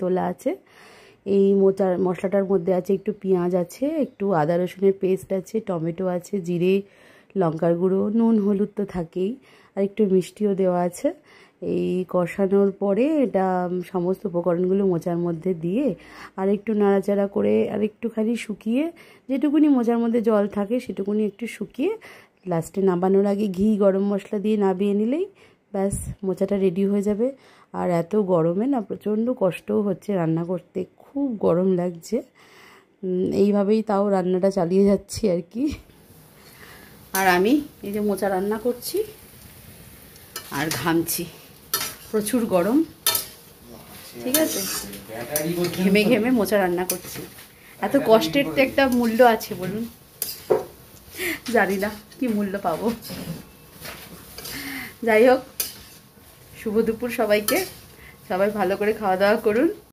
তোলা আছে। এই মশলাটার মধ্যে আছে একটু পেঁয়াজ আছে, একটু আদা রসুনের পেস্ট আছে, টমেটো আছে, জিরে, লঙ্কার গুঁড়ো, নুন হলুদ তো থাকেই, আর একটু মিষ্টিও দেওয়া আছে। এই কষানোর পরে এটা সমস্ত উপকরণগুলো মোচার মধ্যে দিয়ে আর একটু নাড়াচাড়া করে আর একটুখানি শুকিয়ে, যেটুকুনি মোচার মধ্যে জল থাকে সেটুকুনি একটু শুকিয়ে লাস্টে নামানোর আগে ঘি গরম মশলা দিয়ে নামিয়ে নিলেই ব্যাস মোচাটা রেডি হয়ে যাবে। আর এত গরমে না প্রচণ্ড কষ্টও হচ্ছে রান্না করতে, খুব গরম লাগছে। এইভাবেই তাও রান্নাটা চালিয়ে যাচ্ছি আর কি। আর আমি এই যে মোচা রান্না করছি আর ঘামছি, প্রচুর গরম, ঠিক আছে, ঘেমে ঘেমে মোচা রান্না করছি। এত কষ্টের তো একটা মূল্য আছে বলুন, জানি না কি মূল্য পাবো। যাই হোক, শুভ দুপুর সবাইকে, সবাই ভালো করে খাওয়া দাওয়া করুন।